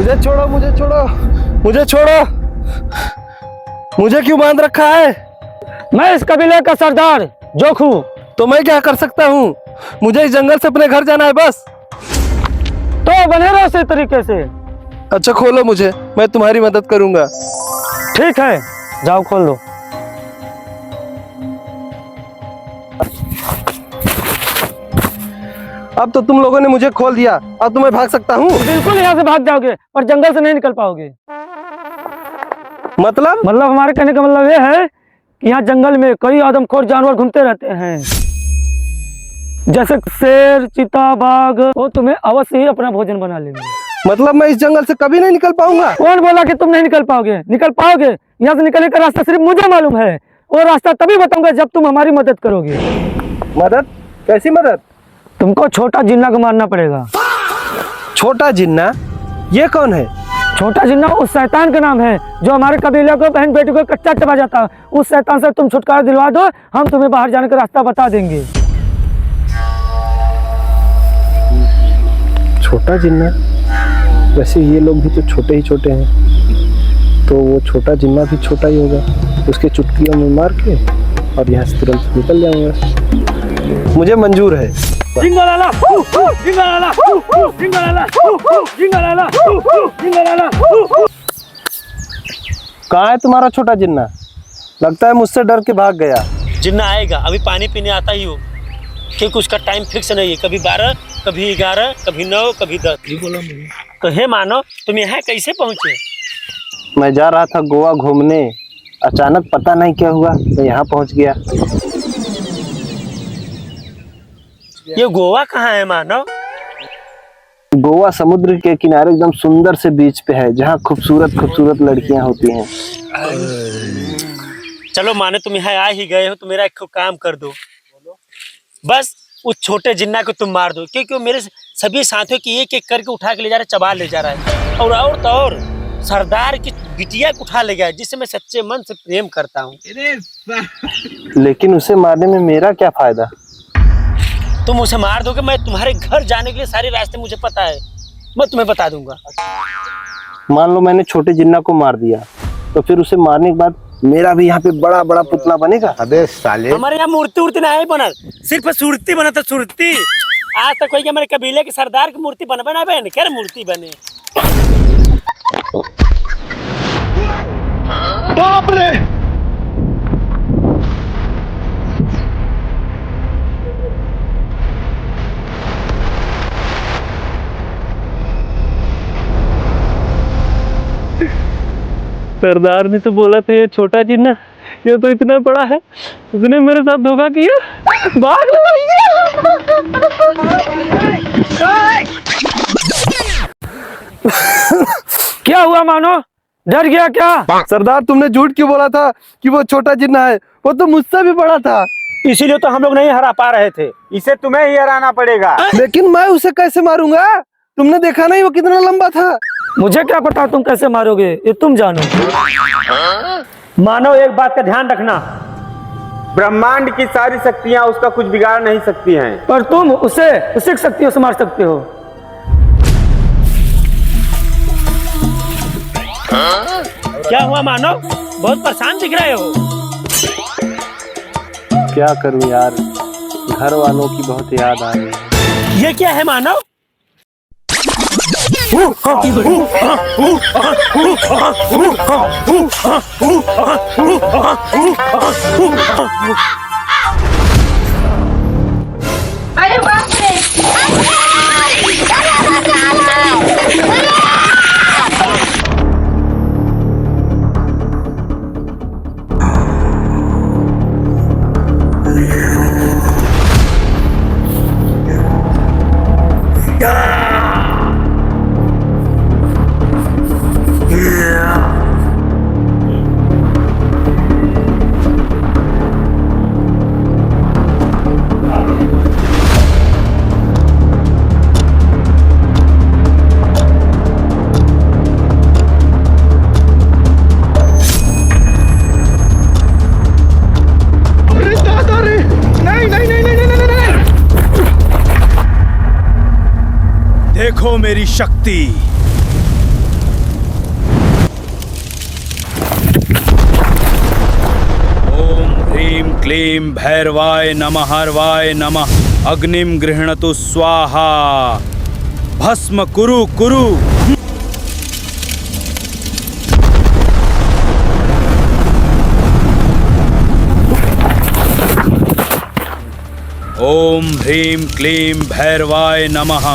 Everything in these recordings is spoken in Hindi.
मुझे छोड़ो, मुझे छोड़ो, मुझे छोड़ो। मुझे क्यों बांध रखा है? मैं इस कबीले का सरदार जोखू। तो मैं क्या कर सकता हूँ? मुझे इस जंगल से अपने घर जाना है बस। तो बने रहो इसी तरीके से। अच्छा खोलो मुझे, मैं तुम्हारी मदद करूंगा। ठीक है, जाओ खोल लो। अब तो तुम लोगों ने मुझे खोल दिया, अब तो मैं भाग सकता हूँ। बिल्कुल यहाँ से भाग जाओगे, पर जंगल से नहीं निकल पाओगे। मतलब हमारे कहने का मतलब ये है कि यहाँ जंगल में कई आदमखोर जानवर घूमते रहते हैं, जैसे शेर, चीता, बाघ। वो तुम्हें अवश्य ही अपना भोजन बना लेंगे। मतलब मैं इस जंगल से कभी नहीं निकल पाऊंगा? कौन बोला कि तुम नहीं निकल पाओगे? निकल पाओगे। यहाँ से निकलने का रास्ता सिर्फ मुझे मालूम है, और रास्ता तभी बताऊंगा जब तुम हमारी मदद करोगे। मदद? कैसी मदद? तुमको छोटा जिन्ना को मारना पड़ेगा। छोटा जिन्ना? ये कौन है? छोटा जिन्ना उस शैतान का नाम है जो हमारे कबीले को, बहन बेटी को कच्चा चबा जाता है। उस शैतान से तुम छुटकारा दिलवा दो, हम तुम्हें बाहर जाने का रास्ता बता देंगे। छोटा जिन्ना? वैसे ये लोग भी तो छोटे ही छोटे हैं, तो वो छोटा जिन्ना भी छोटा ही होगा। उसके चुटकियों में मार के और यहाँ से तुरंत निकल जाऊंगा। मुझे मंजूर है। जिंगालाला, जिंगालाला, जिंगालाला, जिंगालाला, जिंगालाला। कहाँ है तुम्हारा छोटा जिन्ना? लगता है मुझसे डर के भाग गया। जिन्ना आएगा, अभी पानी पीने आता ही हो, क्योंकि उसका टाइम फिक्स नहीं है। कभी 12, कभी 11, कभी 9, कभी 10। तो हे मानो, तुम यहाँ कैसे पहुँचे? मैं जा रहा था गोवा घूमने, अचानक पता नहीं क्या हुआ, मैं यहाँ पहुँच गया। ये गोवा कहाँ है मानो? गोवा समुद्र के किनारे एकदम सुंदर से बीच पे है, जहाँ खूबसूरत खूबसूरत लड़कियाँ होती हैं। चलो मानो, तुम यहाँ आ ही गए हो तो मेरा एक काम कर दो। बस उस छोटे जिन्ना को तुम मार दो, क्योंकि वो मेरे सभी साथियों की एक एक करके उठा के ले जा रहा है, चबा ले जा रहा है। और तो और सरदार की बिटिया को उठा ले गया, जिससे मैं सच्चे मन से प्रेम करता हूँ। लेकिन उसे मारने में मेरा क्या फायदा? तुम उसे मार दोगे, मैं तुम्हारे घर जाने के लिए सारे रास्ते मुझे पता है, मैं तुम्हें बता दूंगा। मान लो मैंने छोटे जिन्ना को मार दिया, तो फिर उसे मारने के बाद मेरा भी यहाँ पे बड़ा बड़ा पुतला बनेगा? अबे साले, हमारे यहाँ मूर्ति उर्ति नहीं बना, सिर्फ सुरती बना था, सुरती। आज तक कोई हमारे कबीले के सरदार की मूर्ति बना बहन, क्या मूर्ति बने? बाप रे! सरदार ने तो बोला था ये छोटा जिन्ना, ये तो इतना बड़ा है, उसने मेरे साथ धोखा किया। भाग क्या हुआ मानो? डर गया क्या? सरदार, तुमने झूठ क्यों बोला था कि वो छोटा जिन्ना है? वो तो मुझसे भी बड़ा था। इसीलिए तो हम लोग नहीं हरा पा रहे थे, इसे तुम्हें ही हराना पड़ेगा। लेकिन मैं उसे कैसे मारूंगा? तुमने देखा नहीं वो कितना लंबा था? मुझे क्या पता तुम कैसे मारोगे, ये तुम जानो। मानो, एक बात का ध्यान रखना, ब्रह्मांड की सारी शक्तियां उसका कुछ बिगाड़ नहीं सकती हैं, पर तुम उसी शक्तियों से मार सकते हो। क्या हुआ मानो? बहुत परेशान दिख रहे हो। क्या करूं यार, घर वालों की बहुत याद आ रही है। ये क्या है मानो? अरे बाप रे! देखो मेरी शक्ति। क्लीं भैरवाय नमः हरवाय नमः अग्निम गृह्णतु स्वाहा भस्म कुरु कुरु। ओम ह्रीं क्लीं भैरवाय नमः।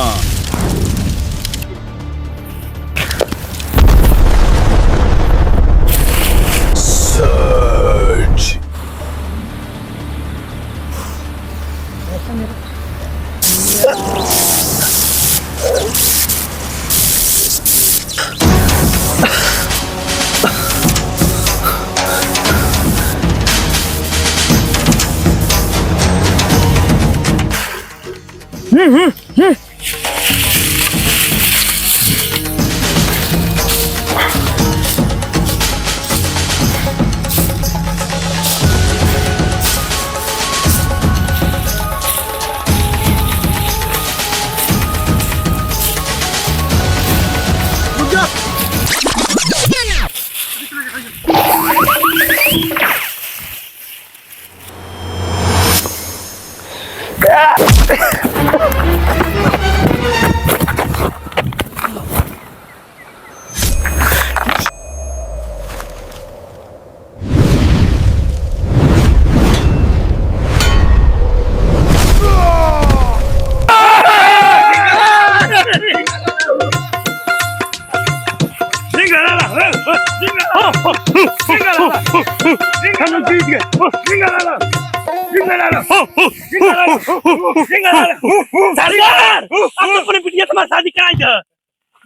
सरकार, अब तो अपने बिटिया तुम्हारी शादी कराई थे।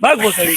भाग वो सही।